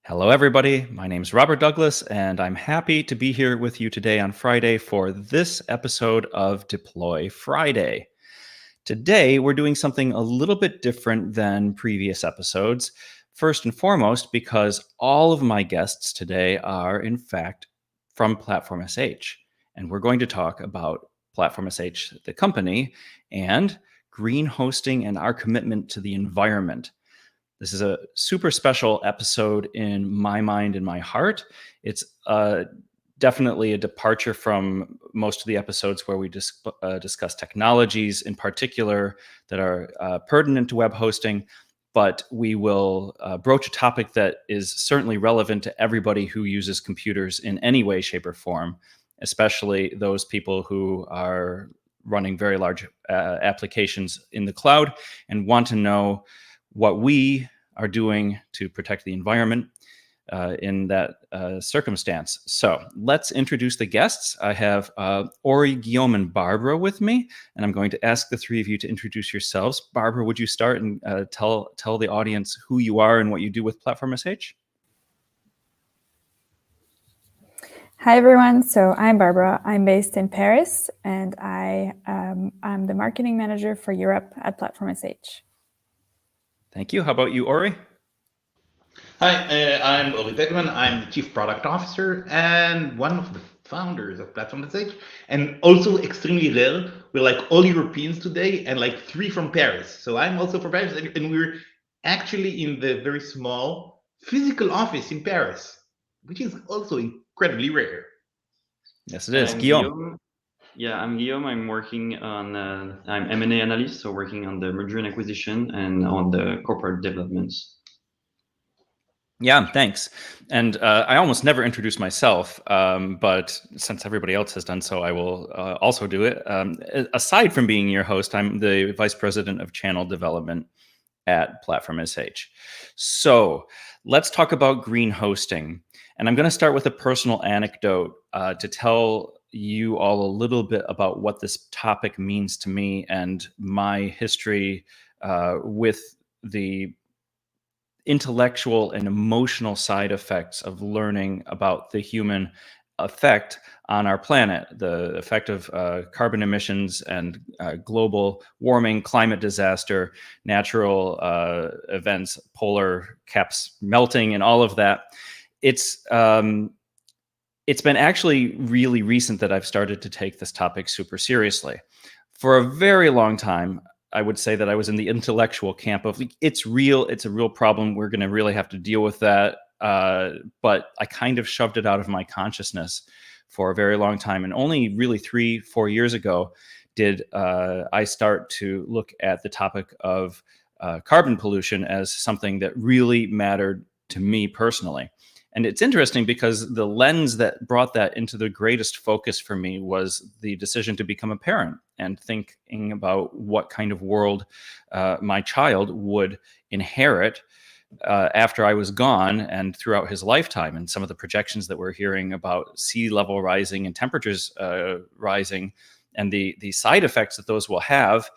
Hello, everybody. My name is Robert Douglas, and I'm happy to be here with you today on Friday for this episode of Deploy Friday. Today, we're doing something a little bit different than previous episodes. First and foremost, because all of my guests today are, in fact, from Platform.sh, and we're going to talk about Platform.sh, the company, and green hosting and our commitment to the environment. This is a super special episode in my mind and my heart. It's definitely a departure from most of the episodes where we discuss technologies in particular that are pertinent to web hosting, but we will broach a topic that is certainly relevant to everybody who uses computers in any way, shape, or form, especially those people who are running very large applications in the cloud and want to know what we are doing to protect the environment in that circumstance. So let's introduce the guests. I have Ori, Guillaume, and Barbara with me, and I'm going to ask the three of you to introduce yourselves. Barbara, would you start and tell the audience who you are and what you do with Platform.sh? Hi, everyone. So I'm Barbara. I'm based in Paris, and I'm the marketing manager for Europe at Platform.sh. Thank you. How about you, Ori? Hi, I'm Ori Pekelman. I'm the Chief Product Officer and one of the founders of Platform.sh. And also extremely rare, we're like all Europeans today and like 3 from Paris. So I'm also from Paris, and we're actually in the very small physical office in Paris, which is also incredibly rare. Yes, it is. I'm Guillaume. Yeah, I'm Guillaume. I'm working on, I'm M&A analyst, so working on the merger and acquisition and on the corporate developments. Yeah, thanks. And I almost never introduce myself, but since everybody else has done so, I will also do it. Aside from being your host, I'm the Vice President of Channel Development at Platform.sh. So let's talk about green hosting. And I'm going to start with a personal anecdote to tell you all a little bit about what this topic means to me and my history with the intellectual and emotional side effects of learning about the human effect on our planet, the effect of carbon emissions and global warming, climate disaster, natural events, polar caps melting, and all of that. It's been actually really recent that I've started to take this topic super seriously. For a very long time, I would say that I was in the intellectual camp of it's real, it's a real problem, we're going to really have to deal with that. But I kind of shoved it out of my consciousness for a very long time. And only really 3-4 years ago did I start to look at the topic of carbon pollution as something that really mattered to me personally. And it's interesting because the lens that brought that into the greatest focus for me was the decision to become a parent and thinking about what kind of world my child would inherit after I was gone and throughout his lifetime. And some of the projections that we're hearing about sea level rising and temperatures rising and the side effects that those will have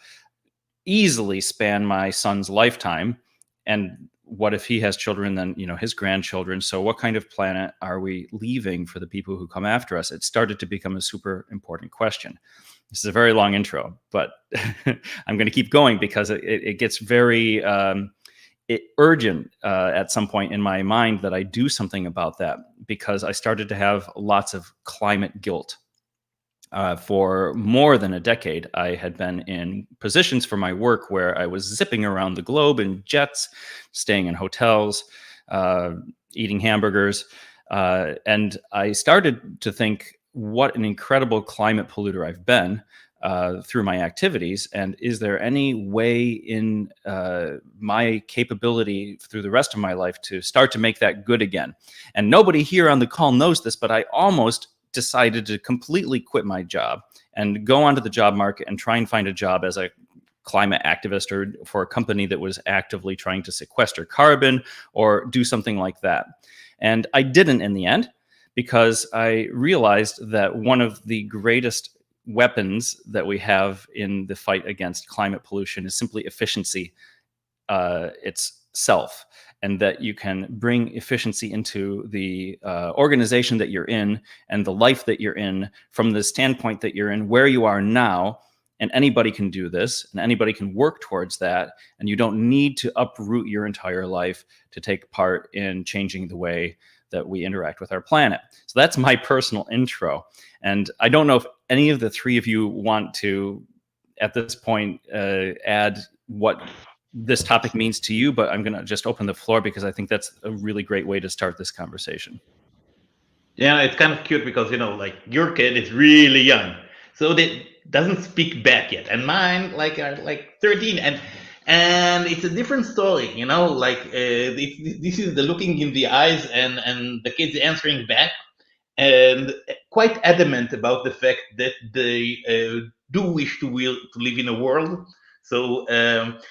easily span my son's lifetime. And what if he has children, then, his grandchildren? So what kind of planet are we leaving for the people who come after us? It started to become a super important question. This is a very long intro, but I'm going to keep going because it gets very urgent at some point in my mind that I do something about that, because I started to have lots of climate guilt. For more than a decade, I had been in positions for my work where I was zipping around the globe in jets, staying in hotels, eating hamburgers. And I started to think, what an incredible climate polluter I've been through my activities. And is there any way in my capability through the rest of my life to start to make that good again? And nobody here on the call knows this, but I almost decided to completely quit my job and go onto the job market and try and find a job as a climate activist or for a company that was actively trying to sequester carbon or do something like that. And I didn't in the end, because I realized that one of the greatest weapons that we have in the fight against climate pollution is simply efficiency itself. and that you can bring efficiency into the organization that you're in and the life that you're in from the standpoint that you're in where you are now. And anybody can do this, and anybody can work towards that. And you don't need to uproot your entire life to take part in changing the way that we interact with our planet. So that's my personal intro. And I don't know if any of the three of you want to, at this point, add what this topic means to you, but I'm going to just open the floor because I think that's a really great way to start this conversation. Yeah, it's kind of cute because, like your kid is really young, so they doesn't speak back yet, and mine are like 13, and it's a different story, like this is the looking in the eyes and the kids answering back, and quite adamant about the fact that they do wish to live in a world. So it's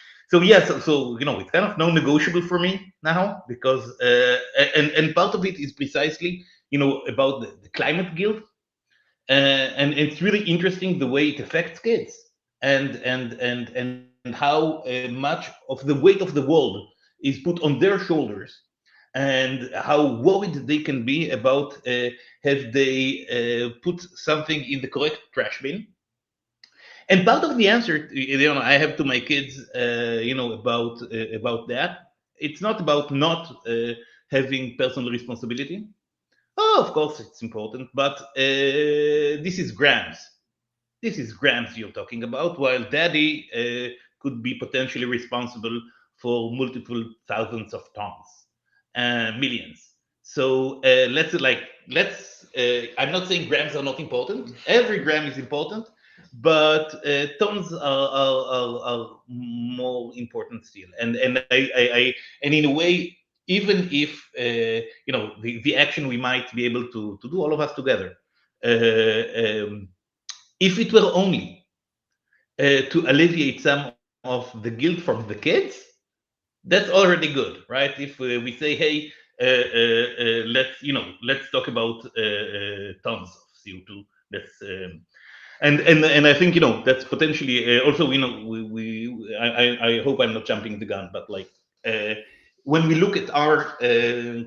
kind of non-negotiable for me now, because and part of it is precisely about the climate guilt, and it's really interesting the way it affects kids, and how much of the weight of the world is put on their shoulders, and how worried they can be about have they put something in the correct trash bin. And part of the answer, I have to my kids, about that. It's not about not having personal responsibility. Oh, of course, it's important, but this is grams. This is grams you're talking about, while daddy could be potentially responsible for multiple thousands of tons, millions. So I'm not saying grams are not important. Every gram is important, but tons are more important still. And in a way, even if the action we might be able to do, all of us together, if it were only to alleviate some of the guilt from the kids, that's already good, right? If we say, hey, let's talk about tons of CO2. That's and I think that's potentially also I hope I'm not jumping the gun, but when we look at our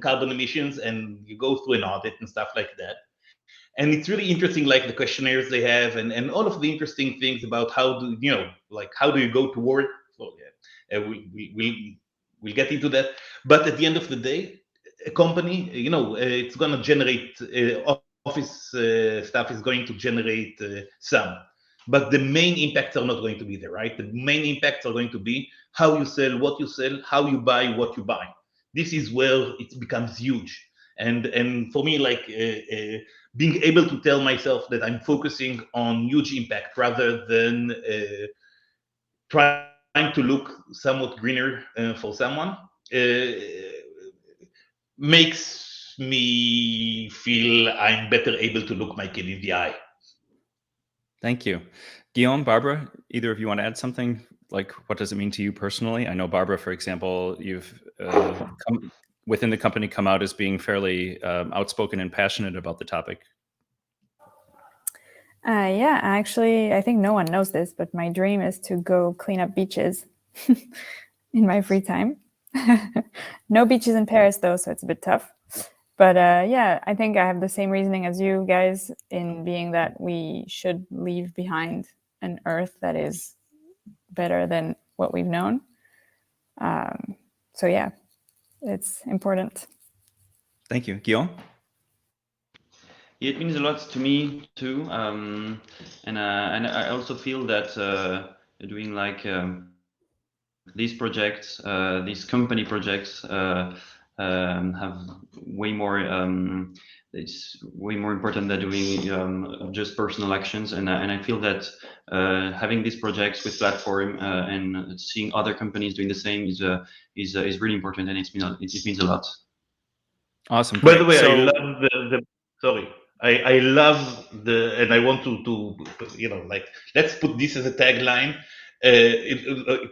carbon emissions and you go through an audit and stuff like that, and it's really interesting, like the questionnaires they have, and all of the interesting things about how do how do you go to work. So yeah, we'll get into that. But at the end of the day, a company, it's going to generate office stuff is going to generate some, but the main impacts are not going to be there, right? The main impacts are going to be how you sell, what you sell, how you buy, what you buy. This is where it becomes huge. And for me, being able to tell myself that I'm focusing on huge impact rather than trying to look somewhat greener for someone makes me feel I'm better able to look my kid in the eye. Thank you. Guillaume, Barbara, either of you want to add something? Like, what does it mean to you personally? I know, Barbara, for example, you've within the company come out as being fairly outspoken and passionate about the topic. Yeah, actually, I think no one knows this, but my dream is to go clean up beaches in my free time. No beaches in Paris, though, so it's a bit tough. But yeah, I think I have the same reasoning as you guys, in being that we should leave behind an Earth that is better than what we've known. So yeah, it's important. Thank you. Guillaume? It means a lot to me too, and I also feel that doing these projects, these company projects, have way more. It's way more important than doing just personal actions, and I feel that having these projects with Platform and seeing other companies doing the same is really important, and it means a lot. Awesome. By the way, so, I love the sorry. I love and I want to let's put this as a tagline.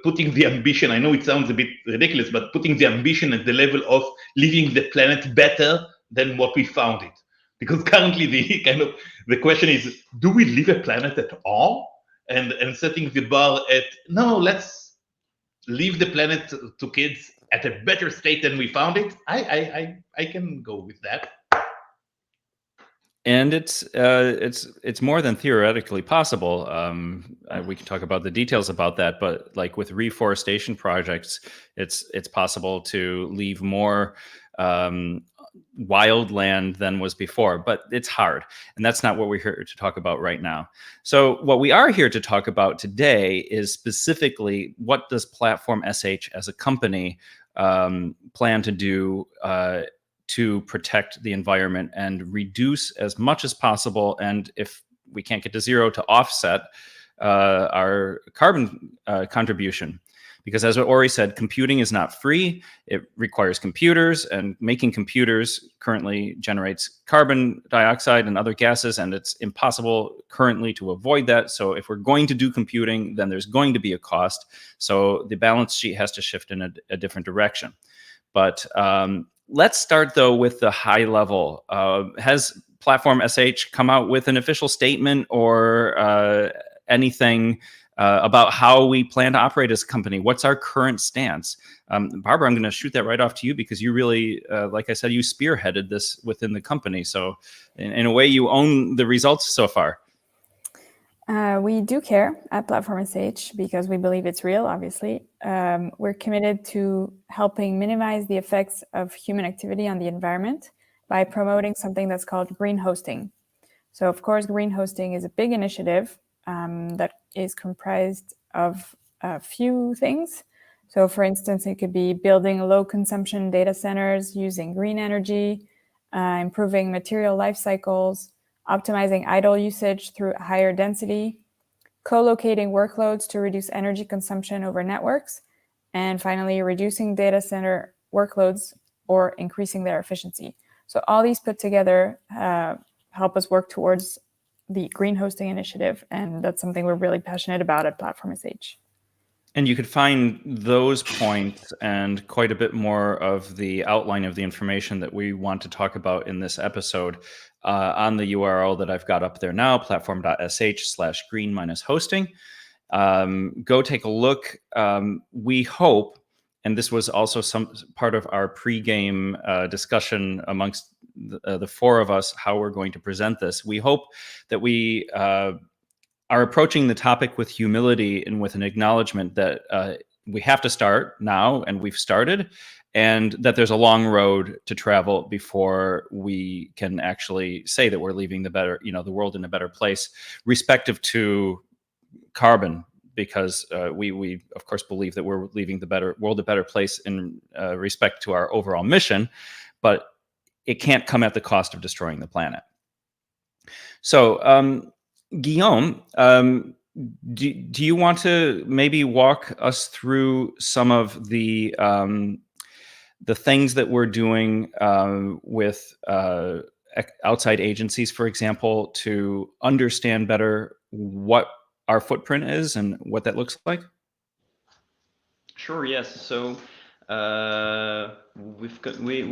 Putting the ambition, I know it sounds a bit ridiculous, but putting the ambition at the level of leaving the planet better than what we found it. Because currently the question is, do we leave a planet at all? And setting the bar at, no, let's leave the planet to kids at a better state than we found it, I can go with that. And it's more than theoretically possible. We can talk about the details about that, but like with reforestation projects, it's possible to leave more wild land than was before, but it's hard, and that's not what we're here to talk about right now. So what we are here to talk about today is specifically, what does Platform.sh as a company plan to do to protect the environment and reduce as much as possible, and if we can't get to zero, to offset our carbon contribution. Because as Ori said, computing is not free. It requires computers, and making computers currently generates carbon dioxide and other gases, and it's impossible currently to avoid that. So if we're going to do computing, then there's going to be a cost. So the balance sheet has to shift in a different direction. But let's start, though, with the high level. Has Platform.sh come out with an official statement or anything about how we plan to operate as a company? What's our current stance? Barbara, I'm going to shoot that right off to you, because you really, like I said, you spearheaded this within the company. So in a way, you own the results so far. We do care at Platform.sh because we believe it's real, obviously. We're committed to helping minimize the effects of human activity on the environment by promoting something that's called green hosting. So, of course, green hosting is a big initiative that is comprised of a few things. So, for instance, it could be building low-consumption data centers using green energy, improving material life cycles, optimizing idle usage through higher density, co-locating workloads to reduce energy consumption over networks, and finally, reducing data center workloads or increasing their efficiency. So all these put together help us work towards the green hosting initiative, and that's something we're really passionate about at Platform.sh. And you could find those points and quite a bit more of the outline of the information that we want to talk about in this episode on the URL that I've got up there now, platform.sh/green-hosting. Go take a look. We hope, and this was also some part of our pre-game discussion amongst the four of us, how we're going to present this. We hope that we are approaching the topic with humility and with an acknowledgement that we have to start now, and we've started, and that there's a long road to travel before we can actually say that we're leaving the world in a better place, respective to carbon, because we of course believe that we're leaving the world a better place in respect to our overall mission, but it can't come at the cost of destroying the planet. So, Guillaume, do you want to maybe walk us through some of the things that we're doing with outside agencies, for example, to understand better what our footprint is and what that looks like? Sure, yes. So we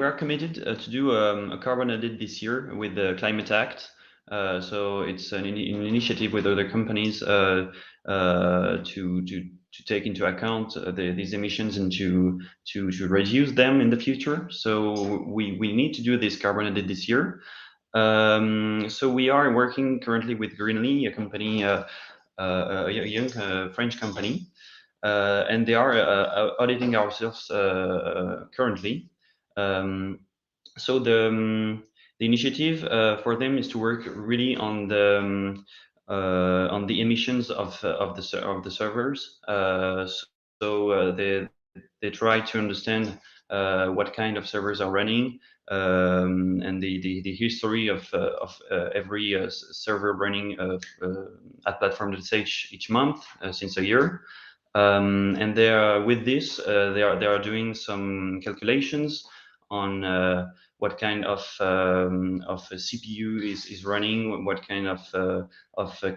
are committed to do a carbon audit this year with the Climate Act. So it's an initiative with other companies to take into account these emissions and to reduce them in the future. So we need to do this carbon audit this year. So we are working currently with Greenly, a company, a young French company, and they are auditing ourselves currently. So the initiative for them is to work really on the emissions of the servers. So they try to understand what kind of servers are running, and the history of every server running at Platform.sh each month since a year. And they are, with this, they are doing some calculations on what kind of CPU is running, what kind of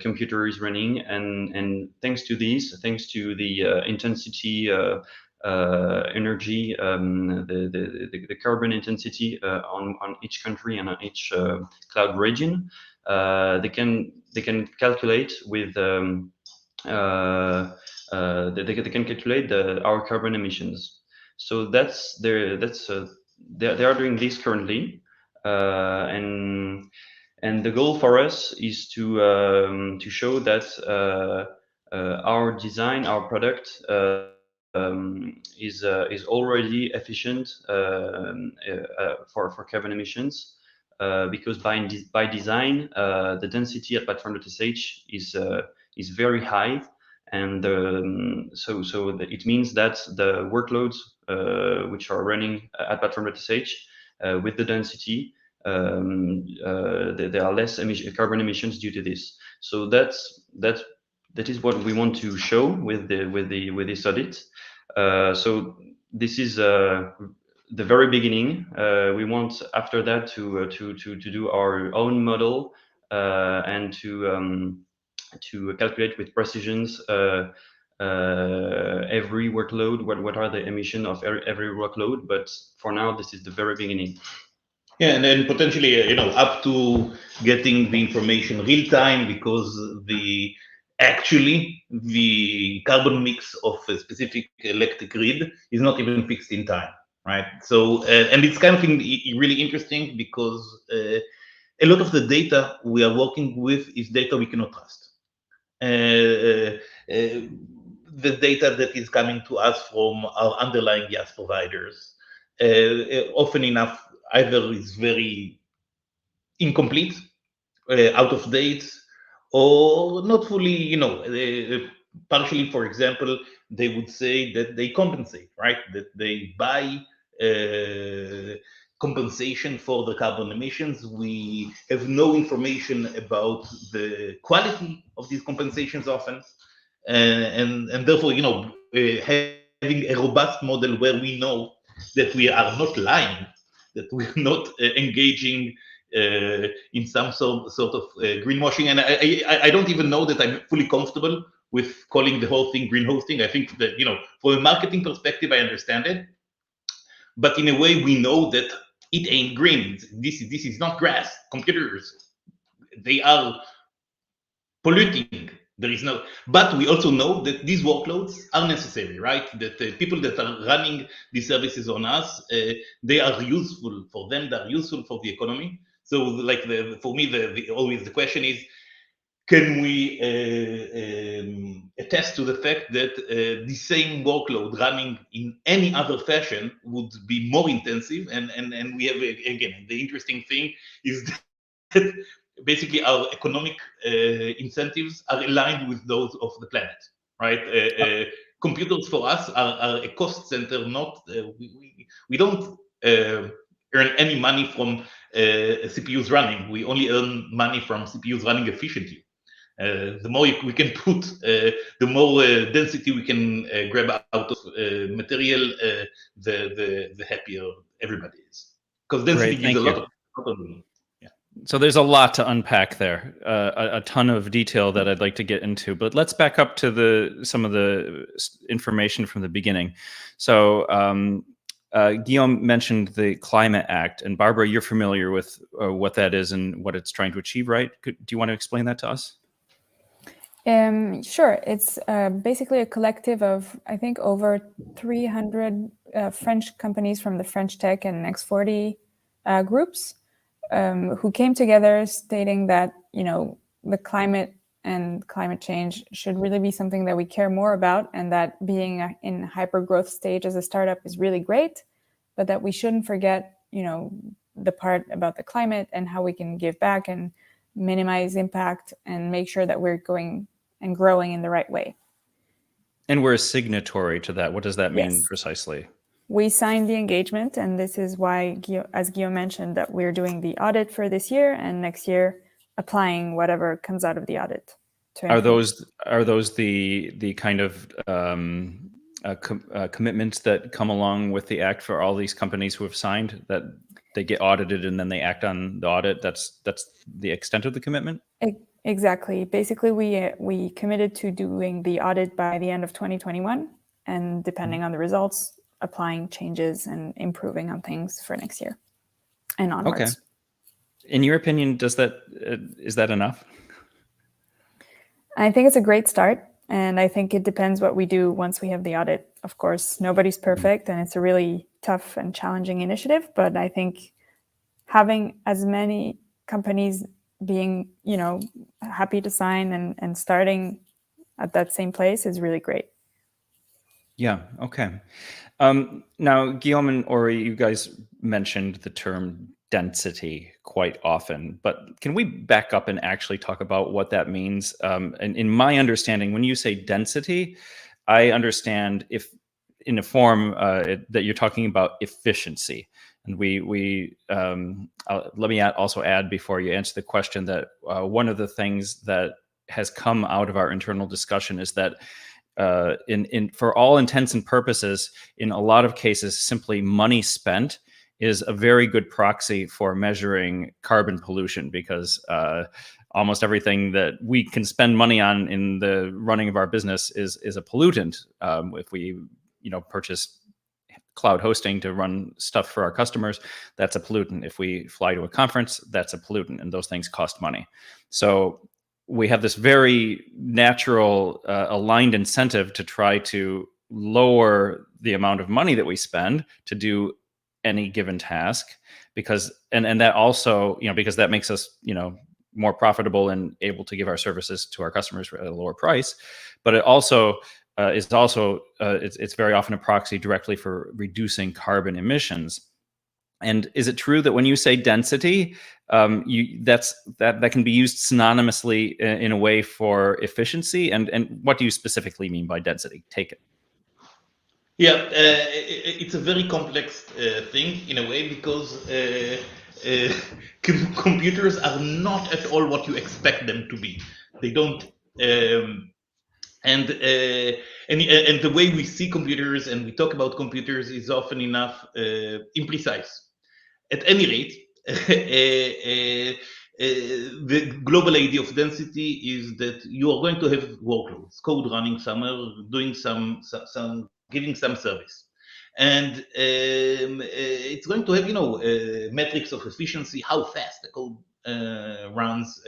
computer is running, and thanks to these, thanks to the intensity, energy, the carbon intensity on each country and on each cloud region, they can calculate with they can calculate our carbon emissions. So they are doing this currently, and the goal for us is to show that our design, our product is already efficient for carbon emissions, because by design the density at Platform.sh is very high, and it means that the workloads which are running at Platform.sh with the density, there are less carbon emissions due to this. So that is what we want to show with this audit. So this is the very beginning. We want after that to do our own model and to calculate with precisions every workload, what are the emission of every workload. But for now, this is the very beginning. Yeah, and then potentially, up to getting the information real time, because actually the carbon mix of a specific electric grid is not even fixed in time, right? So, and it's kind of really interesting because a lot of the data we are working with is data we cannot trust. The data that is coming to us from our underlying gas providers, often enough, either is very incomplete, out of date, or not fully, partially. For example, they would say that they compensate, right? That they buy compensation for the carbon emissions. We have no information about the quality of these compensations often, and therefore, having a robust model where we know that we are not lying, that we're not engaging in some sort of greenwashing. And I don't even know that I'm fully comfortable with calling the whole thing green hosting. I think that, from a marketing perspective, I understand it. But in a way, we know that it ain't green. This is not grass. Computers, they are polluting. There is no, but we also know that these workloads are necessary, right? That people that are running these services on us, they are useful for them. They are useful for the economy. So, like for me, always the question is, can we attest to the fact that the same workload running in any other fashion would be more intensive? And we have, again, the interesting thing is that basically our economic incentives are aligned with those of the planet, right? Computers for us are a cost center. Not we don't earn any money from CPUs running. We only earn money from CPUs running efficiently. The more we can put, the more density we can grab out of material, the happier everybody is. Because density gives a lot of. So there's a lot to unpack there, a ton of detail that I'd like to get into. But let's back up to some of the information from the beginning. So Guillaume mentioned the Climate Act, and Barbara, you're familiar with what that is and what it's trying to achieve, right? Do you want to explain that to us? Sure. It's basically a collective of, I think, over 300 French companies from the French Tech and X40 groups who came together stating that, the climate and climate change should really be something that we care more about, and that being in hyper growth stage as a startup is really great, but that we shouldn't forget, the part about the climate and how we can give back and minimize impact and make sure that we're going and growing in the right way. And we're a signatory to that. What does that mean? Yes. Precisely? We signed the engagement, and this is why, as Guillaume mentioned, that we're doing the audit for this year, and next year applying whatever comes out of the audit. Are those the kind of commitments that come along with the act for all these companies who have signed, that they get audited and then they act on the audit? That's the extent of the commitment? Exactly. Basically, we committed to doing the audit by the end of 2021, and depending on the results, applying changes and improving on things for next year and onwards. Okay. In your opinion, is that enough? I think it's a great start. And I think it depends what we do once we have the audit. Of course, nobody's perfect, and it's a really tough and challenging initiative. But I think having as many companies being, happy to sign and starting at that same place is really great. Yeah. Okay. Now, Guillaume and Ori, you guys mentioned the term density quite often, but can we back up and actually talk about what that means? And in my understanding, when you say density, I understand if in a form that you're talking about efficiency. And let me also add before you answer the question that one of the things that has come out of our internal discussion is that for all intents and purposes, in a lot of cases, simply money spent is a very good proxy for measuring carbon pollution, because almost everything that we can spend money on in the running of our business is a pollutant. If we, purchase cloud hosting to run stuff for our customers, that's a pollutant. If we fly to a conference, that's a pollutant, and those things cost money. So we have this very natural aligned incentive to try to lower the amount of money that we spend to do any given task, because and that also, because that makes us, more profitable and able to give our services to our customers at a lower price. But it also it's very often a proxy directly for reducing carbon emissions. And is it true that when you say density, that can be used synonymously in a way for efficiency? And what do you specifically mean by density? Take it. Yeah, it's a very complex thing in a way, because computers are not at all what you expect them to be. They don't. And the way we see computers and we talk about computers is often enough imprecise. At any rate, the global idea of density is that you are going to have workloads, code running somewhere, doing some giving some service, and it's going to have metrics of efficiency, how fast the code runs.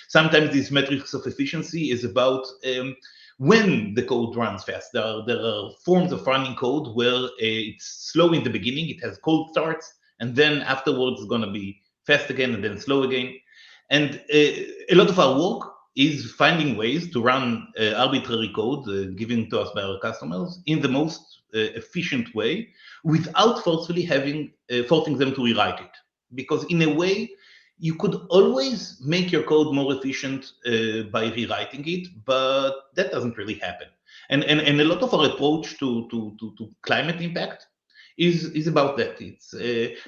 Sometimes these metrics of efficiency is about when the code runs fast. There are forms of running code where it's slow in the beginning, it has cold starts, and then afterwards it's going to be fast again and then slow again. And a lot of our work is finding ways to run arbitrary code given to us by our customers in the most efficient way, without forcefully forcing them to rewrite it. Because in a way, you could always make your code more efficient by rewriting it, but that doesn't really happen. And a lot of our approach to climate impact is about that. It's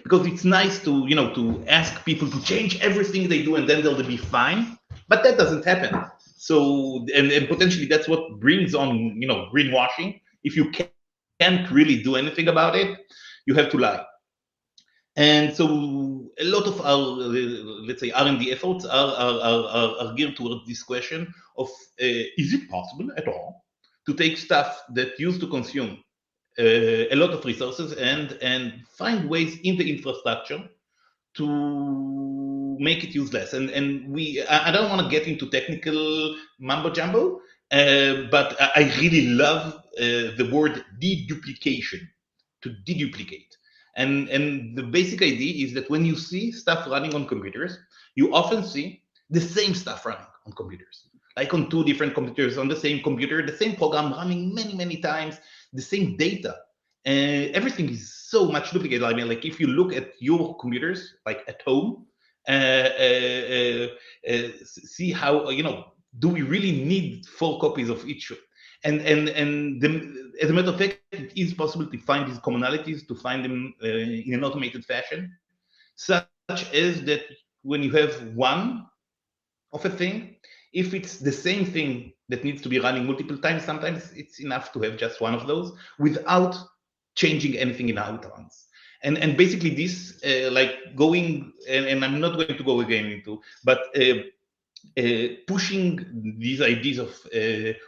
because it's nice to ask people to change everything they do and then they'll be fine, but that doesn't happen. So and potentially that's what brings on greenwashing. If you can't really do anything about it, you have to lie. And so a lot of our, let's say, R&D efforts are geared towards this question of, is it possible at all to take stuff that used to consume a lot of resources and find ways in the infrastructure to make it useless? And I don't want to get into technical mumbo jumbo, but I really love the word deduplication, to deduplicate. And the basic idea is that when you see stuff running on computers, you often see the same stuff running on computers, like on two different computers, on the same computer, the same program running many, many times, the same data. Everything is so much duplicated. I mean, like if you look at your computers, like at home, see how, do we really need 4 copies of each? And as a matter of fact, it is possible to find these commonalities, to find them in an automated fashion, such as that when you have one of a thing, if it's the same thing that needs to be running multiple times, sometimes it's enough to have just one of those without changing anything in how it runs. And basically this, like going, and I'm not going to go again into, but pushing these ideas of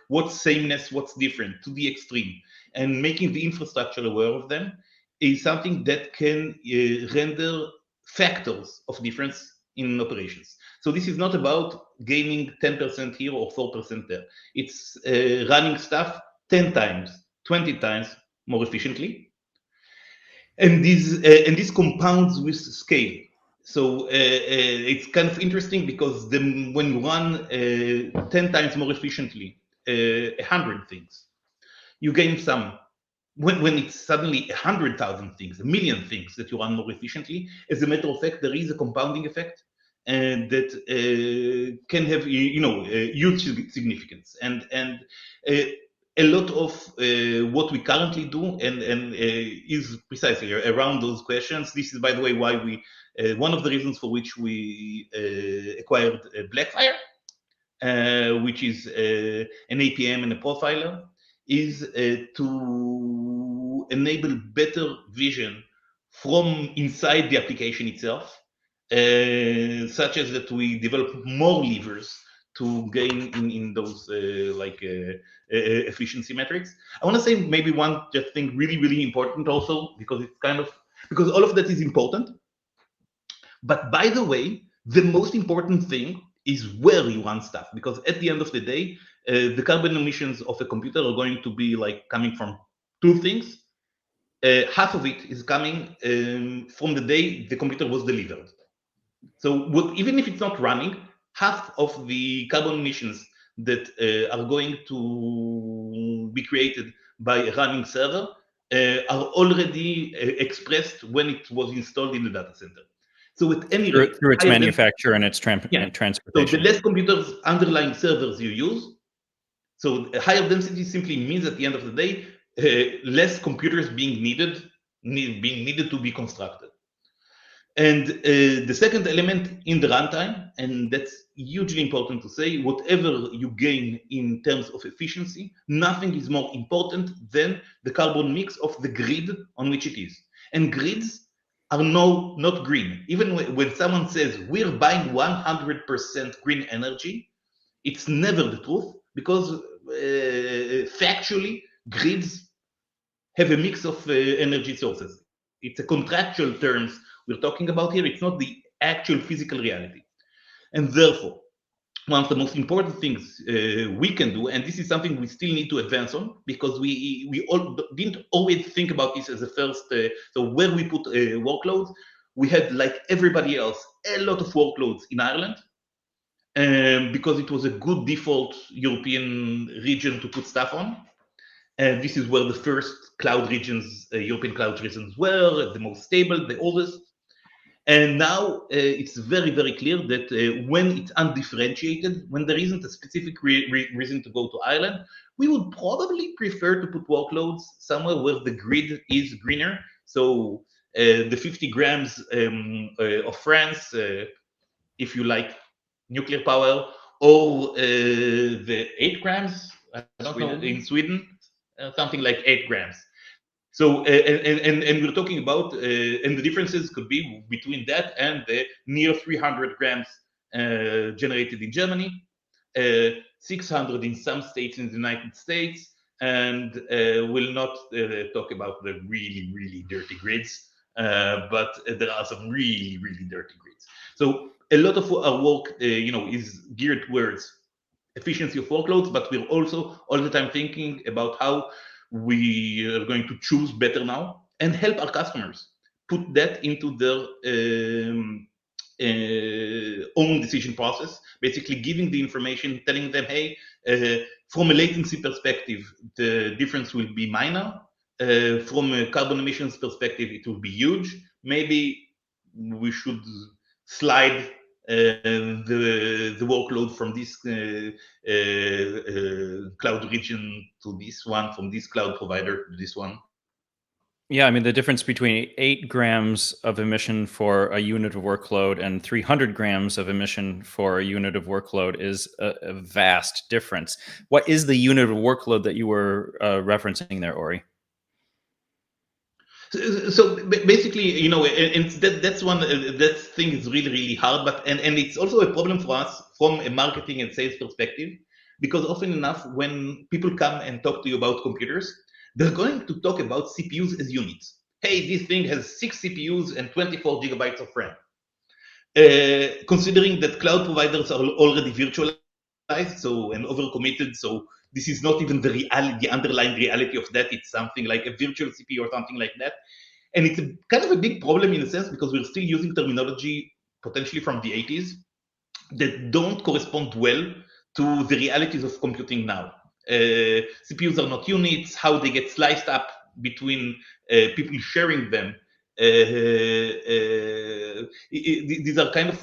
what's sameness, what's different to the extreme, and making the infrastructure aware of them is something that can render factors of difference in operations. So this is not about gaining 10% here or 4% there. It's running stuff 10 times, 20 times more efficiently. And this compounds with scale. So it's kind of interesting because when you run 10 times more efficiently 100 things, you gain some. When it's suddenly 100,000 things, 1,000,000 things that you run more efficiently, as a matter of fact, there is a compounding effect, and that can have huge significance. And a lot of what we currently do and is precisely around those questions. This is, by the way, why we one of the reasons for which we acquired Blackfire, which is an APM and a profiler, is to enable better vision from inside the application itself, such as that we develop more levers to gain in those efficiency metrics. I want to say maybe one just thing really important also, because all of that is important. But by the way, the most important thing is where you run stuff, because at the end of the day, the carbon emissions of a computer are going to be coming from two things. Half of it is coming from the day the computer was delivered. So even if it's not running, half of the carbon emissions that are going to be created by a running server are already expressed when it was installed in the data center. So at any rate, through its manufacture and its transportation. So the less computers underlying servers you use, so a higher density simply means at the end of the day, less computers being needed to be constructed. And the second element in the runtime, and that's hugely important to say, whatever you gain in terms of efficiency, nothing is more important than the carbon mix of the grid on which it is. And grids are not green. Even when someone says we're buying 100% green energy, it's never the truth, because factually, grids have a mix of energy sources. It's a contractual terms we're talking about here. It's not the actual physical reality. And therefore, one of the most important things we can do, and this is something we still need to advance on, because we all didn't always think about this as a first, so where we put workloads, we had, like everybody else, a lot of workloads in Ireland, because it was a good default European region to put stuff on. And this is where the first cloud regions, European cloud regions, were the most stable, the oldest. And now it's very clear that when it's undifferentiated, when there isn't a specific reason to go to Ireland, we would probably prefer to put workloads somewhere where the grid is greener. So the 50 grams of France, if you like nuclear power, or the 8 grams, I don't know, in Sweden, something like 8 grams. So, and we're talking about, and the differences could be between that and the near 300 grams generated in Germany, 600 in some states in the United States, and we'll not talk about the really dirty grids, but there are some really dirty grids. So a lot of our work, is geared towards efficiency of workloads, but we're also all the time thinking about how we are going to choose better now and help our customers put that into their own decision process, basically giving the information, telling them, hey, from a latency perspective, the difference will be minor. From a carbon emissions perspective, it will be huge. Maybe we should slide the workload from this cloud region to this one, from this cloud provider to this one. Yeah, I mean, the difference between 8 grams of emission for a unit of workload and 300 grams of emission for a unit of workload is a vast difference. What is the unit of workload that you were referencing there, Ori? So basically, and that's one, that thing is really hard, but and it's also a problem for us from a marketing and sales perspective, because often enough when people come and talk to you about computers, they're going to talk about CPUs as units. Hey, this thing has 6 CPUs and 24 gigabytes of RAM. considering that cloud providers are already virtualized, so and overcommitted, so this is not even the underlying reality of that. It's something like a virtual CPU or something like that. And it's kind of a big problem in a sense because we're still using terminology potentially from the 80s that don't correspond well to the realities of computing now. CPUs are not units, how they get sliced up between people sharing them. These are kind of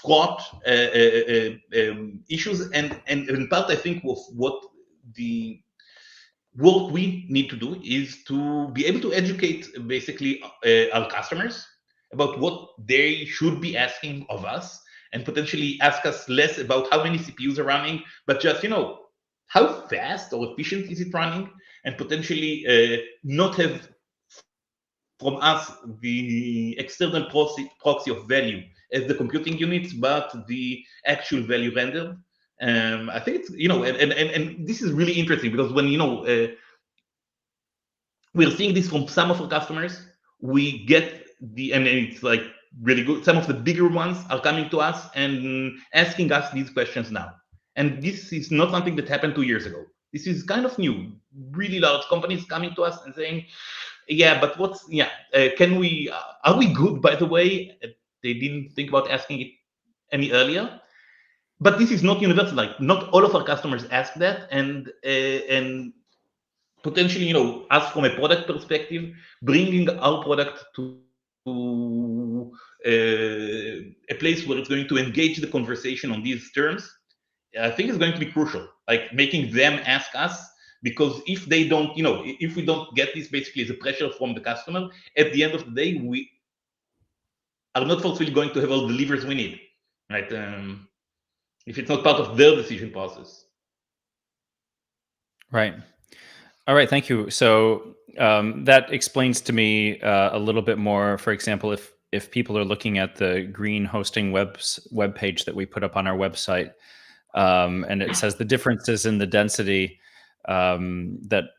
fraught issues, and in part, I think, of what the work we need to do is to be able to educate basically our customers about what they should be asking of us, and potentially ask us less about how many CPUs are running, but just how fast or efficient is it running, and potentially not have from us the external proxy of value as the computing units, but the actual value rendered. I think it's and this is really interesting because when we're seeing this from some of our customers, we get and it's like really good. Some of the bigger ones are coming to us and asking us these questions now, and this is not something that happened 2 years ago. This is kind of new. Really large companies coming to us and saying, yeah, but can we are we good, by the way? They didn't think about asking it any earlier, but this is not universal. Like, not all of our customers ask that, and potentially, us from a product perspective, bringing our product to a place where it's going to engage the conversation on these terms, I think is going to be crucial. Like, making them ask us, because if they don't, if we don't get this basically as a pressure from the customer, at the end of the day, we are not forcefully going to have all the levers we need, right? If it's not part of their decision process. Right. All right. Thank you. So that explains to me a little bit more. For example, if people are looking at the green hosting web page that we put up on our website, and it says the differences in the density, that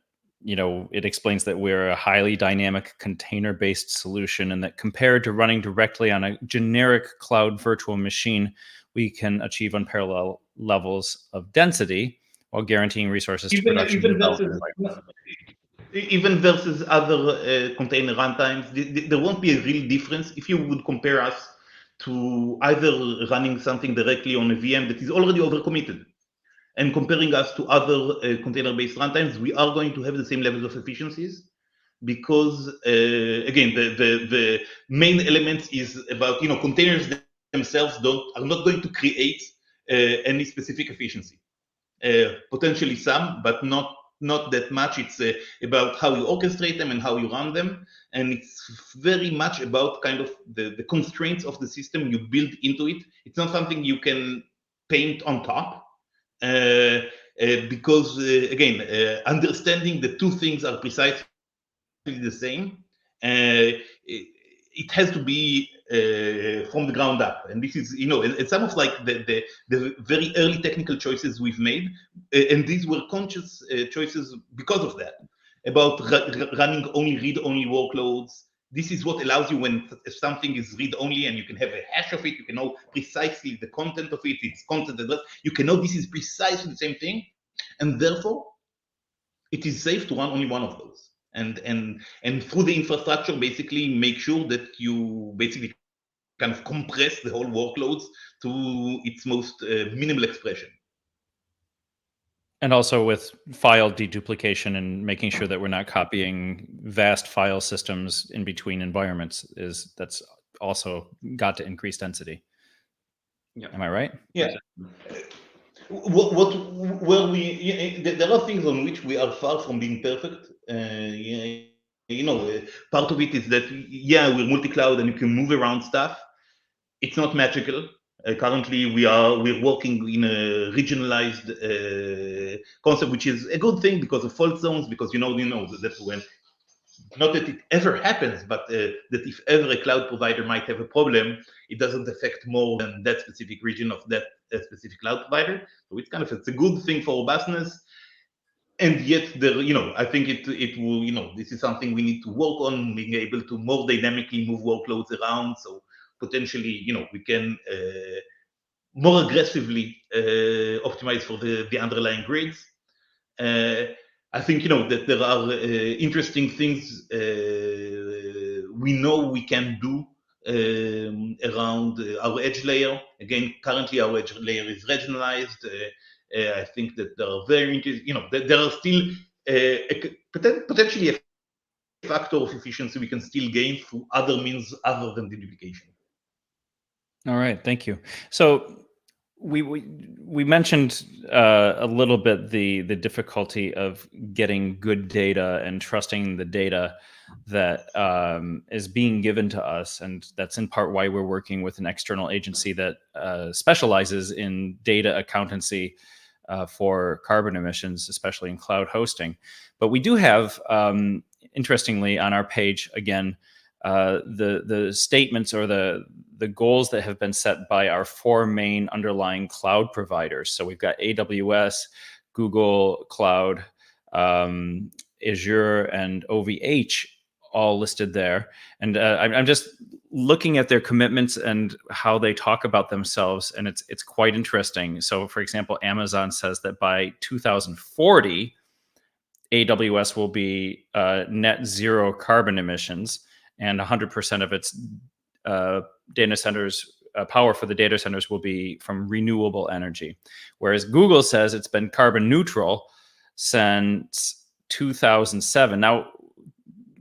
it explains that we're a highly dynamic container-based solution, and that compared to running directly on a generic cloud virtual machine, we can achieve unparalleled levels of density while guaranteeing resources to production. Even versus other container runtimes, there won't be a real difference if you would compare us to either running something directly on a VM that is already overcommitted, and comparing us to other container-based runtimes. We are going to have the same levels of efficiencies, because again, the main element is about containers themselves are not going to create any specific efficiency. Potentially some, but not that much. It's about how you orchestrate them and how you run them, and it's very much about kind of the constraints of the system you build into it. It's not something you can paint on top, because again, understanding the two things are precisely the same, it has to be from the ground up. And this is, it's some of like the very early technical choices we've made, and these were conscious choices because of that, about running only read-only workloads. This is what allows you, when something is read-only and you can have a hash of it, you can know precisely the content of it, its content address, you can know this is precisely the same thing, and therefore it is safe to run only one of those. And through the infrastructure, basically make sure that you basically kind of compress the whole workloads to its most minimal expression. And also with file deduplication and making sure that we're not copying vast file systems in between environments, that's also got to increase density. Yeah. Am I right? Yeah. There are things on which we are far from being perfect. Part of it is that, we're multi-cloud and you can move around stuff. It's not magical. Currently, we're working in a regionalized concept, which is a good thing because of fault zones. Because that when, not that it ever happens, but that if ever a cloud provider might have a problem, it doesn't affect more than that specific region of that specific cloud provider. So it's a good thing for robustness. And yet, I think it will, this is something we need to work on, being able to more dynamically move workloads around. So potentially, we can more aggressively optimize for the underlying grids. I think that there are interesting things we know we can do around our edge layer. Again, currently our edge layer is regionalized. I think that there are very interesting, there are still potentially a factor of efficiency we can still gain through other means other than deduplication. All right, thank you. So we mentioned a little bit the difficulty of getting good data and trusting the data that is being given to us, and that's in part why we're working with an external agency that specializes in data accountancy for carbon emissions, especially in cloud hosting. But we do have, interestingly, on our page again, the statements or the goals that have been set by our four main underlying cloud providers. So we've got AWS, Google Cloud, Azure, and OVH all listed there. And I'm just looking at their commitments and how they talk about themselves, and it's quite interesting. So, for example, Amazon says that by 2040, AWS will be net zero carbon emissions, and 100% of its data centers, power for the data centers will be from renewable energy. Whereas Google says it's been carbon neutral since 2007. Now,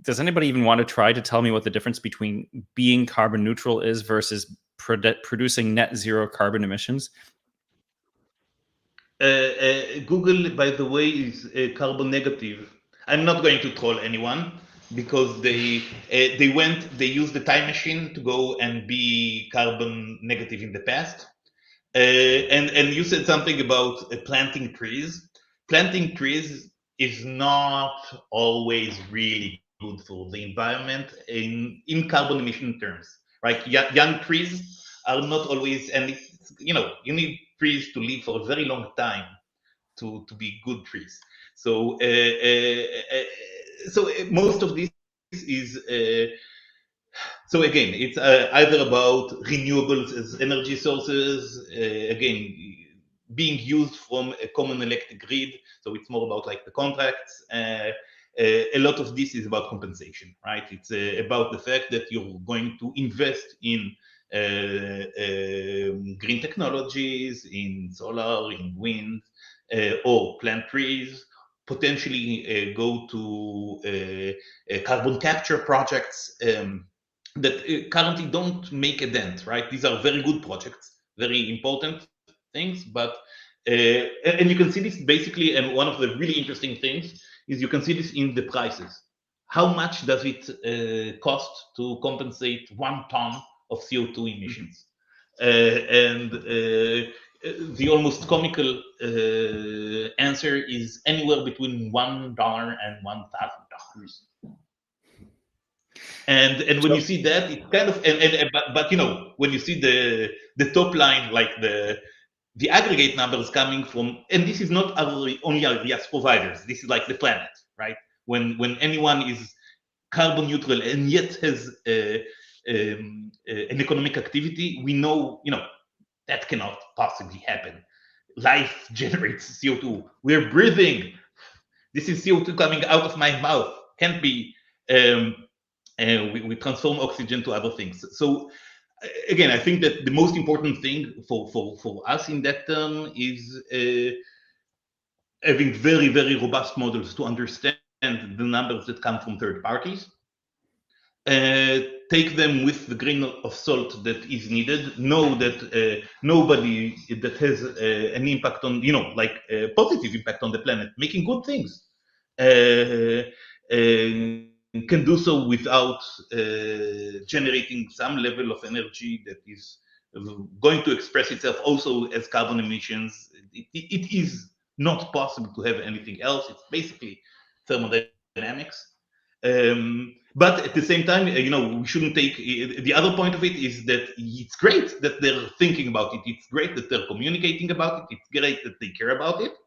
does anybody even want to try to tell me what the difference between being carbon neutral is versus producing net zero carbon emissions? Google, by the way, is carbon negative. I'm not going to troll anyone because they used the time machine to go and be carbon negative in the past. And you said something about planting trees. Planting trees is not always really good for the environment in carbon emission terms, right? Young trees are not always, and you need trees to live for a very long time to be good trees. So most of this is so again, it's either about renewables as energy sources, again, being used from a common electric grid. So it's more about like the contracts. A lot of this is about compensation, right? It's about the fact that you're going to invest in green technologies, in solar, in wind, or plant trees, potentially go to carbon capture projects that currently don't make a dent, right? These are very good projects, very important things, but and you can see this basically, and one of the really interesting things is you can see this in the prices. How much does it cost to compensate 1 ton of CO2 emissions? And the almost comical answer is anywhere between $1 and $1,000. And when you see that, it kind of but when you see the top line, like the aggregate numbers coming from, and this is not only our RIAS providers, this is like the planet, right? When anyone is carbon neutral and yet has an economic activity, we know that cannot possibly happen. Life generates CO2. We're breathing. This is CO2 coming out of my mouth. Can't be. We transform oxygen to other things. So again, I think that the most important thing for us in that term is having very, very robust models to understand the numbers that come from third parties. Take them with the grain of salt that is needed. Know that nobody that has an impact on, like a positive impact on the planet, making good things, can do so without generating some level of energy that is going to express itself also as carbon emissions. It is not possible to have anything else. It's basically thermodynamics. But at the same time, we shouldn't take the other point of it is that it's great that they're thinking about it. It's great that they're communicating about it. It's great that they care about it.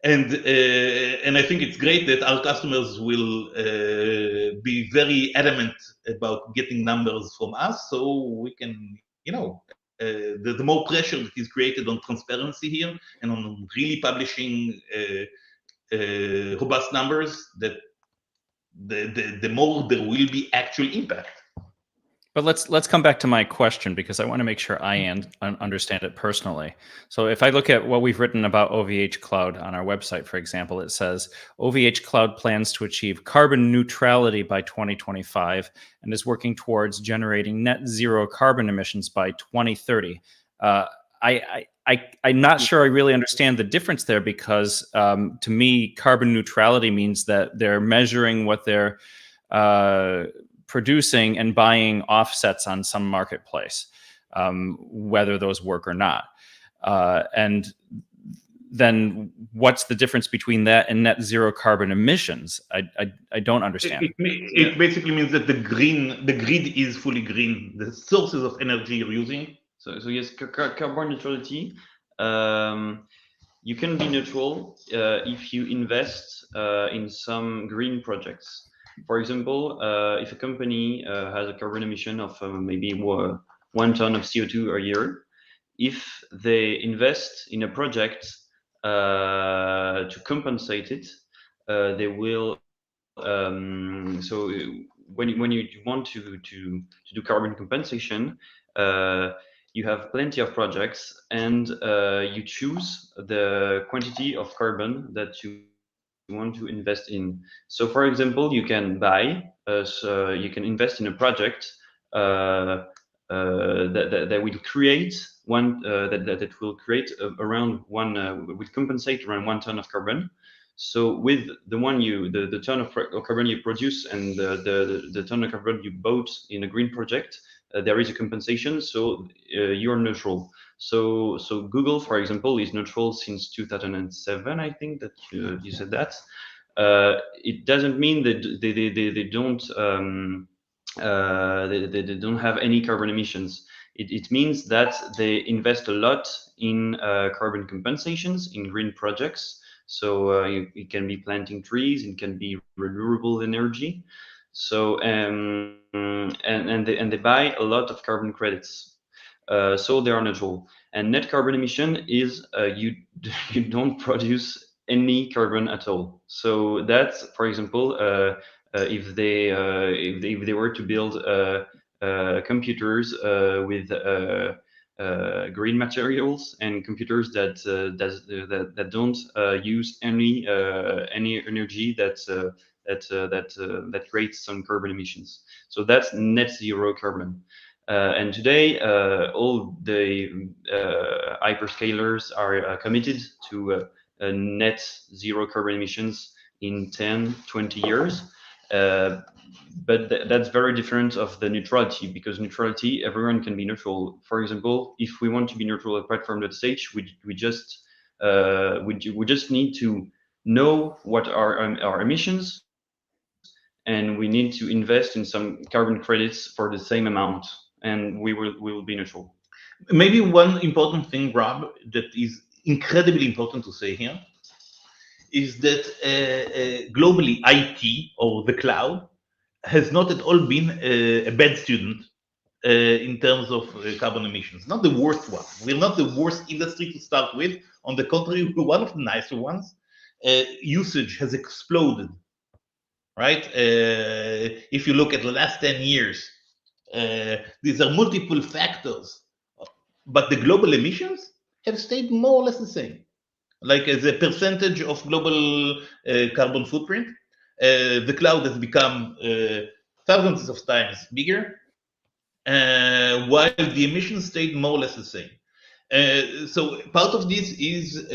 And I think it's great that our customers will be very adamant about getting numbers from us, so we can, the more pressure that is created on transparency here and on really publishing robust numbers, that the more there will be actual impact. But let's come back to my question, because I want to make sure I understand it personally. So if I look at what we've written about OVH Cloud on our website, for example, it says OVH Cloud plans to achieve carbon neutrality by 2025 and is working towards generating net zero carbon emissions by 2030. I'm not sure I really understand the difference there, because to me, carbon neutrality means that they're measuring what they're producing and buying offsets on some marketplace, whether those work or not. And then what's the difference between that and net zero carbon emissions? I don't understand. It basically means that the grid is fully green. The sources of energy you're using. So yes, carbon neutrality. You can be neutral if you invest in some green projects. For example, if a company has a carbon emission of maybe 1 ton of CO2 a year, if they invest in a project to compensate it, they will. So when you want to do carbon compensation, you have plenty of projects, and you choose the quantity of carbon that you want to invest in. So, for example, you can buy, so you can invest in a project that will create that will create around will compensate around 1 ton of carbon. So with the ton of carbon you produce and the ton of carbon you bought in a green project, there is a compensation. So you're neutral. So Google, for example, is neutral since 2007. I think that you said that. It doesn't mean that they don't have any carbon emissions. It means that they invest a lot in carbon compensations in green projects. So it can be planting trees, it can be renewable energy. So and they buy a lot of carbon credits. So they are neutral. And net carbon emission is you don't produce any carbon at all. So that's, for example, if they were to build computers with green materials and computers that don't use any energy that creates some carbon emissions. So that's net zero carbon. And today, all the hyperscalers are committed to net zero carbon emissions in 10, 20 years. But that's very different of the neutrality, because neutrality, everyone can be neutral. For example, if we want to be neutral at Platform.sh, we just need to know what are our emissions, and we need to invest in some carbon credits for the same amount, and we will be neutral. Maybe one important thing, Rob, that is incredibly important to say here is that globally, IT or the cloud has not at all been a bad student in terms of carbon emissions. Not the worst one. We're not the worst industry to start with. On the contrary, we're one of the nicer ones. Usage has exploded, right? If you look at the last 10 years, these are multiple factors, but the global emissions have stayed more or less the same. Like as a percentage of global carbon footprint, the cloud has become thousands of times bigger, while the emissions stayed more or less the same. So part of this is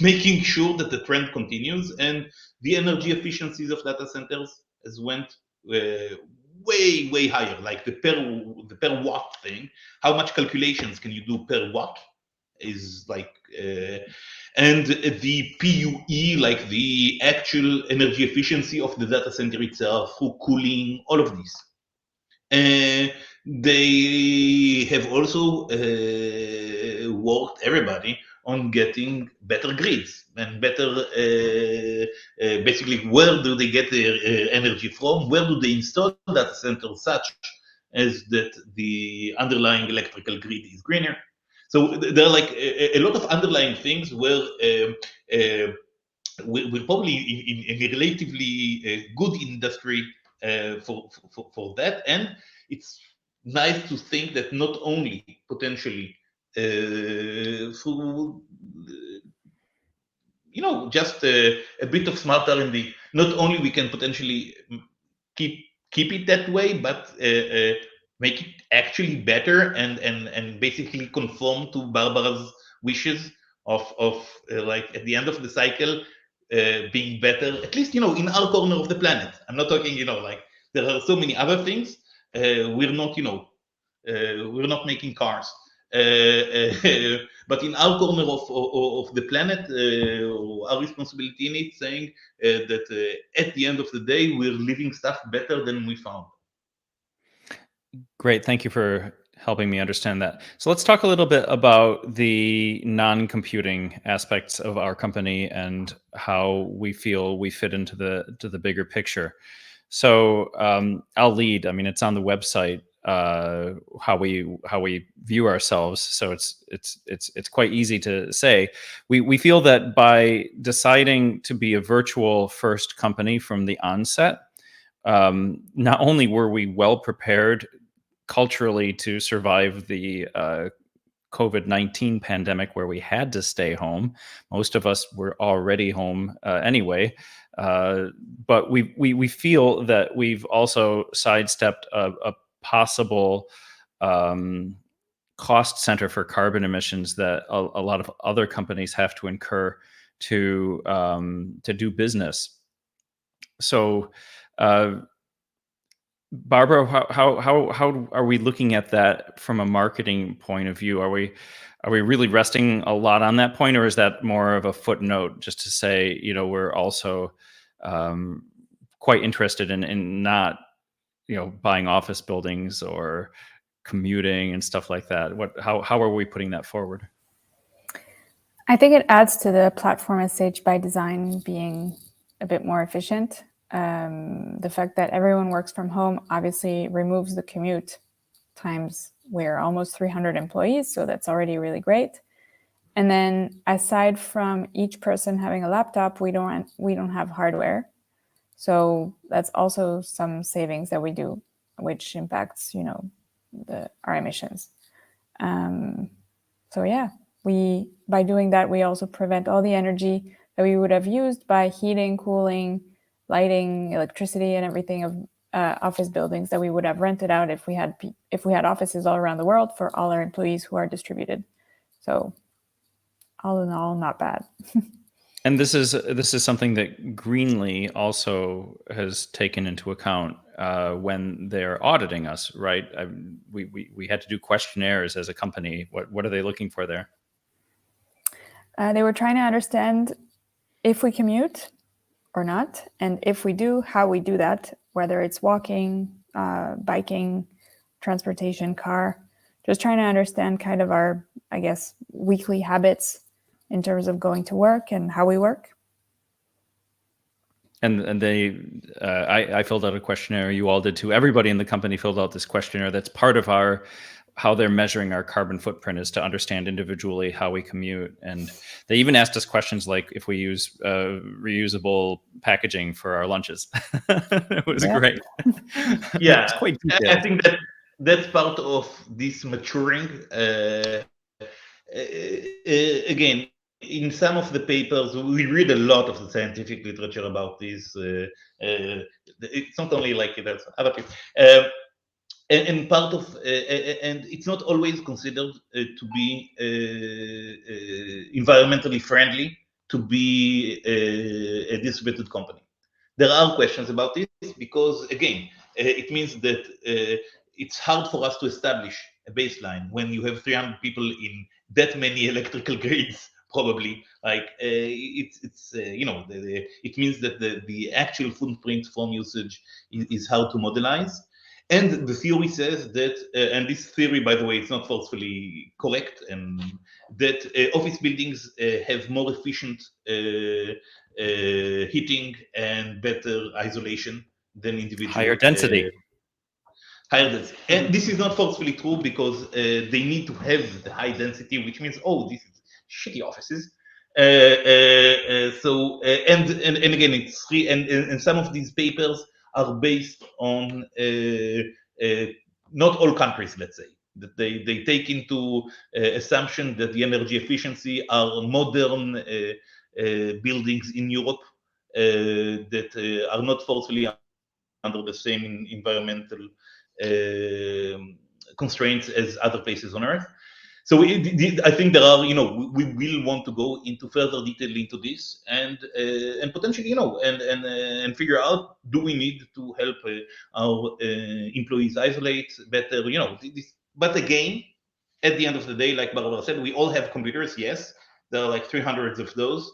making sure that the trend continues, and the energy efficiencies of data centers has went way higher. Like the per watt thing, how much calculations can you do per watt is like, and the PUE, like the actual energy efficiency of the data center itself through cooling, all of this. They have also worked, everybody, on getting better grids and better, basically, where do they get their energy from? Where do they install data centers such as that the underlying electrical grid is greener? So there are like a lot of underlying things where we're probably in a relatively good industry for that, and it's nice to think that not only potentially through just a bit of smart R&D, not only we can potentially keep it that way, but make it actually better and basically conform to Barbara's wishes of like at the end of the cycle being better, at least in our corner of the planet. I'm not talking like there are so many other things. We're not making cars. But in our corner of the planet, our responsibility in it, saying that at the end of the day, we're leaving stuff better than we found. Great. Thank you for helping me understand that. So let's talk a little bit about the non-computing aspects of our company and how we feel we fit into the bigger picture. So I'll lead. I mean, it's on the website how we view ourselves. So it's quite easy to say. We feel that by deciding to be a virtual first company from the onset, not only were we well prepared culturally to survive the COVID-19 pandemic where we had to stay home. Most of us were already home anyway. But we feel that we've also sidestepped a possible cost center for carbon emissions that a lot of other companies have to incur to do business. So Barbara, how are we looking at that from a marketing point of view? Are we really resting a lot on that point, or is that more of a footnote just to say, we're also quite interested in not, buying office buildings or commuting and stuff like that? How are we putting that forward? I think it adds to the Platform.sh by design being a bit more efficient. The fact that everyone works from home obviously removes the commute times. We're almost 300 employees, so that's already really great. And then aside from each person having a laptop, we don't have hardware. So that's also some savings that we do, which impacts, our emissions. So yeah, by doing that, we also prevent all the energy that we would have used by heating, cooling, lighting, electricity, and everything of office buildings that we would have rented out if we had offices all around the world for all our employees who are distributed. So all in all, not bad. And this is something that Greenly also has taken into account when they're auditing us, right? We had to do questionnaires as a company. What are they looking for there? They were trying to understand if we commute or not, and if we do, how we do that, whether it's walking, biking, transportation, car, just trying to understand kind of our, I guess, weekly habits in terms of going to work and how we work. And they, I filled out a questionnaire. You all did too. Everybody in the company filled out this questionnaire. That's part of how they're measuring our carbon footprint, is to understand individually how we commute. And they even asked us questions like if we use reusable packaging for our lunches. It was great. Yeah, it's quite detailed. I think that's part of this maturing. Again, in some of the papers, we read a lot of the scientific literature about this. It's not only like there's other people. And part of and it's not always considered to be environmentally friendly to be a distributed company. There are questions about this because, again, it means that it's hard for us to establish a baseline when you have 300 people in that many electrical grids. Probably, like it means that the actual footprint from usage is hard to modelize. And the theory says that, and this theory, by the way, it's not forcefully correct, and that office buildings have more efficient heating and better isolation than individual Higher density. higher density. And this is not forcefully true because they need to have the high density, which means, oh, this is shitty offices. And again, it's free, and some of these papers are based on not all countries, let's say, that they take into assumption that the energy efficiency are modern buildings in Europe that are not forcefully under the same environmental constraints as other places on Earth. So I think there are, we will want to go into further detail into this, and potentially, and figure out, do we need to help our employees isolate better, this. But again, at the end of the day, like Barbara said, we all have computers. Yes, there are like 300 of those.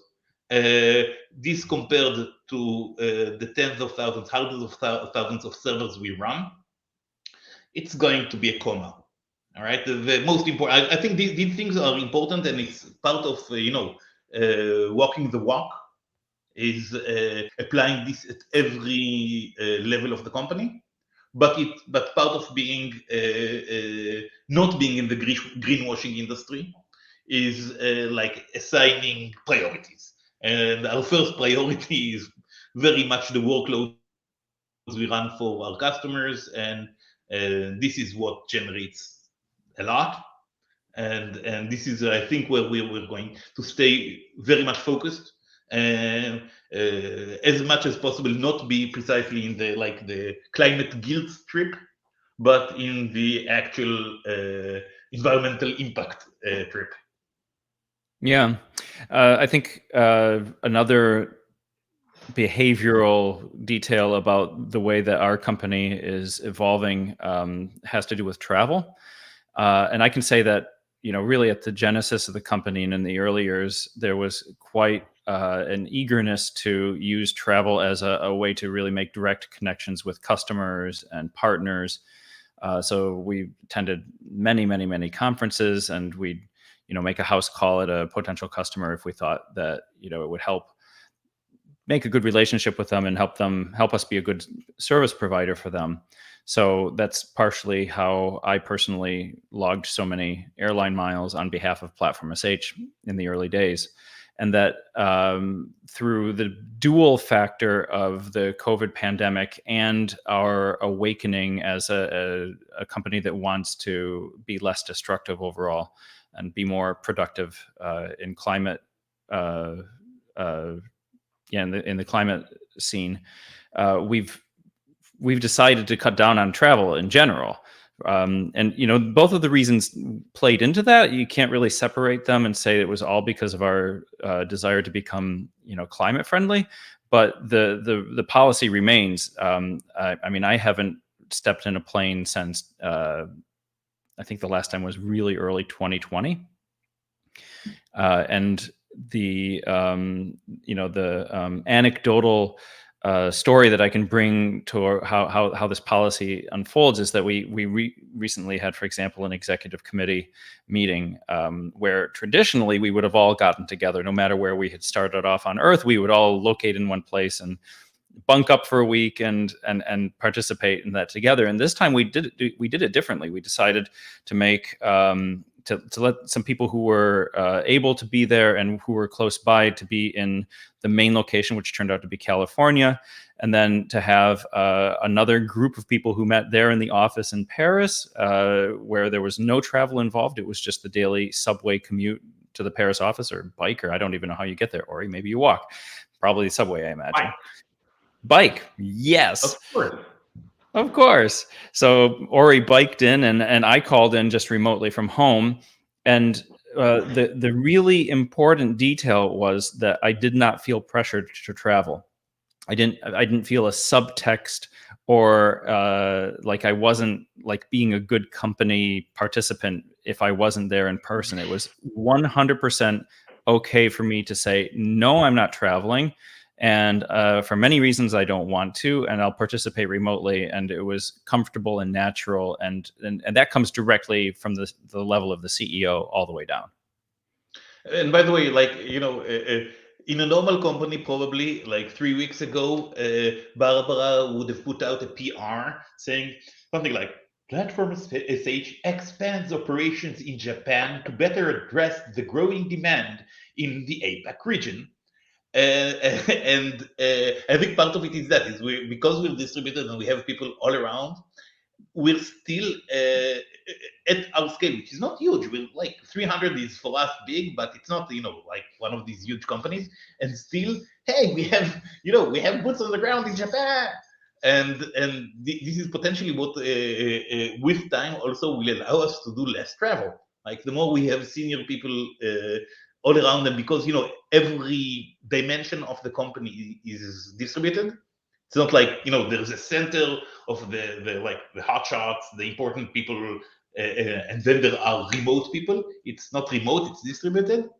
This compared to the tens of thousands, hundreds of thousands of servers we run, it's going to be a coma. All right. The most important, I think these things are important, and it's part of walking the walk is applying this at every level of the company. But part of being not being in the greenwashing industry is like assigning priorities. And our first priority is very much the workload we run for our customers, and this is what generates a lot, and this is, I think, where we're going to stay very much focused, and as much as possible not be precisely in the climate guilt trip, but in the actual environmental impact trip. Yeah, I think another behavioral detail about the way that our company is evolving has to do with travel. And I can say that, really at the genesis of the company and in the early years, there was quite an eagerness to use travel as a way to really make direct connections with customers and partners. So we attended many conferences, and we'd, make a house call at a potential customer if we thought that, it would help make a good relationship with them and help us be a good service provider for them. So that's partially how I personally logged so many airline miles on behalf of Platform.sh in the early days. And that through the dual factor of the COVID pandemic and our awakening as a company that wants to be less destructive overall and be more productive in climate, in the climate scene, we've decided to cut down on travel in general. And, both of the reasons played into that. You can't really separate them and say it was all because of our desire to become, climate friendly. But the policy remains. I haven't stepped in a plane since I think the last time was really early 2020. And the anecdotal story that I can bring to how this policy unfolds is that we recently had, for example, an executive committee meeting where traditionally we would have all gotten together, no matter where we had started off on Earth. We would all locate in one place and bunk up for a week and participate in that together. And this time we did it differently. We decided to make to let some people who were able to be there and who were close by to be in the main location, which turned out to be California, and then to have another group of people who met there in the office in Paris, where there was no travel involved. It was just the daily subway commute to the Paris office, or bike, or I don't even know how you get there, Ori. Maybe you walk. Probably the subway, I imagine. Bike, yes. Of course. So Ori biked in, and I called in just remotely from home. And the really important detail was that I did not feel pressured to travel. I didn't feel a subtext or like I wasn't like being a good company participant if I wasn't there in person. It was 100% okay for me to say, no, I'm not traveling. And for many reasons, I don't want to, and I'll participate remotely. And it was comfortable and natural, and that comes directly from the level of the CEO all the way down. And by the way, like, in a normal company, probably like 3 weeks ago, Barbara would have put out a PR saying something like, Platform.sh expands operations in Japan to better address the growing demand in the APAC region. And I think part of it is because we're distributed and we have people all around, we're still at our scale, which is not huge. We're like 300 is for us big, but it's not, like one of these huge companies. And still, hey, we have boots on the ground in Japan. And this is potentially what, with time, also will allow us to do less travel. Like the more we have senior people all around them, because every dimension of the company is distributed. It's not like there's a center of the hot shots, the important people, and then there are remote people. It's not remote; it's distributed.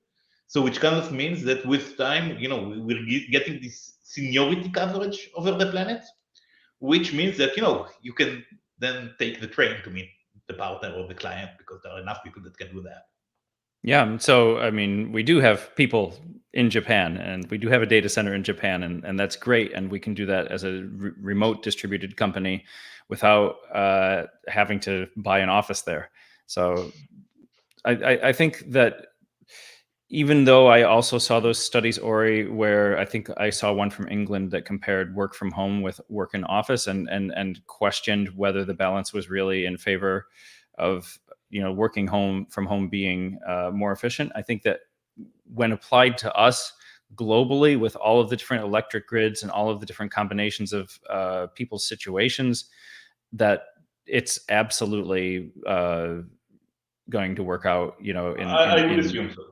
So which kind of means that with time, we're getting this seniority coverage over the planet, which means that you can then take the train to meet the partner or the client because there are enough people that can do that. Yeah. So, I mean, we do have people in Japan, and we do have a data center in Japan, and that's great. And we can do that as a remote distributed company without having to buy an office there. So I think that even though I also saw those studies, Ori, where I think I saw one from England that compared work from home with work in office and questioned whether the balance was really in favor of working from home being more efficient. I think that when applied to us globally with all of the different electric grids and all of the different combinations of people's situations, that it's absolutely going to work out. I would assume so.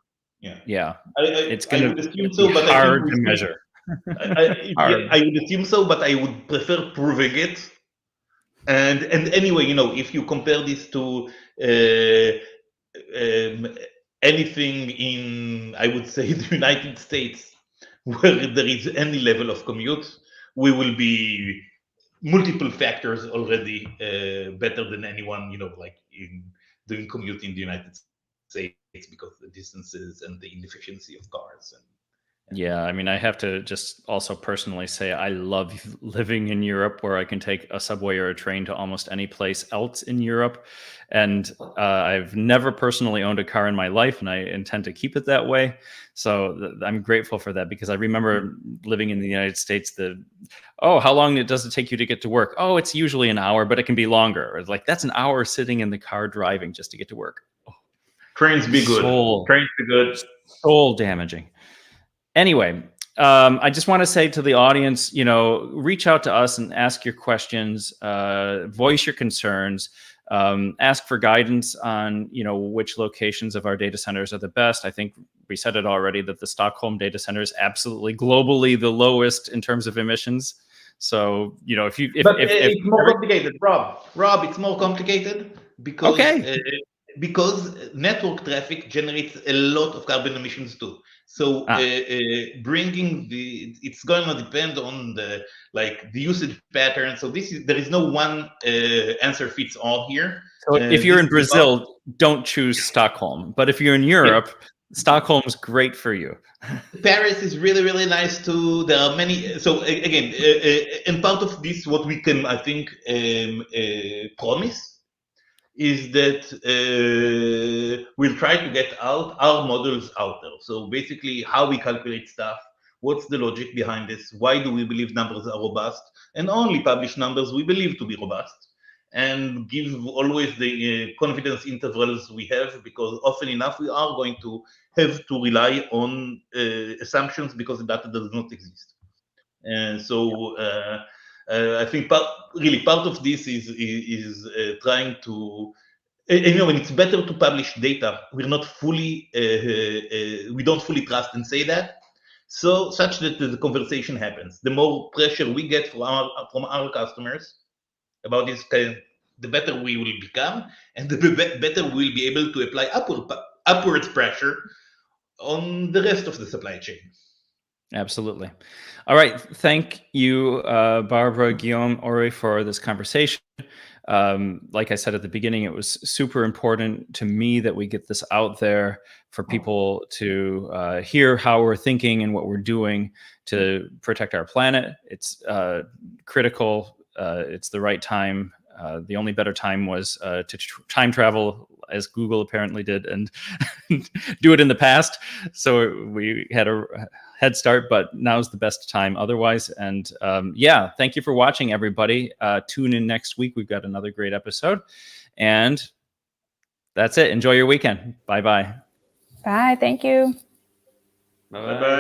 Yeah, it's I going would to assume so, but hard I think to measure. I would assume so, but I would prefer proving it. And anyway, if you compare this to anything in, I would say, the United States, where there is any level of commute, we will be multiple factors already better than anyone, like in doing commute in the United States because the distances and the inefficiency of cars. Yeah, I mean, I have to just also personally say I love living in Europe, where I can take a subway or a train to almost any place else in Europe. And I've never personally owned a car in my life, and I intend to keep it that way. So I'm grateful for that, because I remember living in the United States, how long does it take you to get to work? Oh, it's usually an hour, but it can be longer. It's like, that's an hour sitting in the car driving just to get to work. Trains be good. Trains be good. Soul damaging. Anyway, I just want to say to the audience, reach out to us and ask your questions, voice your concerns, ask for guidance on, which locations of our data centers are the best. I think we said it already that the Stockholm data center is absolutely globally the lowest in terms of emissions. So, it's more complicated, Rob. It's more complicated because network traffic generates a lot of carbon emissions too. So bringing it's going to depend on the usage pattern. So there is no one answer fits all here. So if you're in Brazil, don't choose Stockholm. But if you're in Europe, Stockholm's great for you. Paris is really, really nice too. There are many. So again, and part of this, what we can, I think, promise is that we'll try to get out our models out there. So basically, how we calculate stuff, what's the logic behind this, why do we believe numbers are robust, and only publish numbers we believe to be robust, and give always the confidence intervals we have, because often enough we are going to have to rely on assumptions because the data does not exist. And so I think part of this is trying to, and it's better to publish data. We're not fully, we don't fully trust and say that, so such that the conversation happens. The more pressure we get from our customers about this, the better we will become, and the better we'll be able to apply upward pressure on the rest of the supply chain. Absolutely. All right. Thank you, Barbara, Guillaume, Ori, for this conversation. Like I said at the beginning, it was super important to me that we get this out there for people to hear how we're thinking and what we're doing to protect our planet. It's critical. It's the right time. The only better time was to time travel, as Google apparently did, and do it in the past. So we had a head start, but now's the best time otherwise. And yeah, thank you for watching, everybody. Tune in next week. We've got another great episode. And that's it. Enjoy your weekend. Bye-bye. Bye. Thank you. Bye-bye.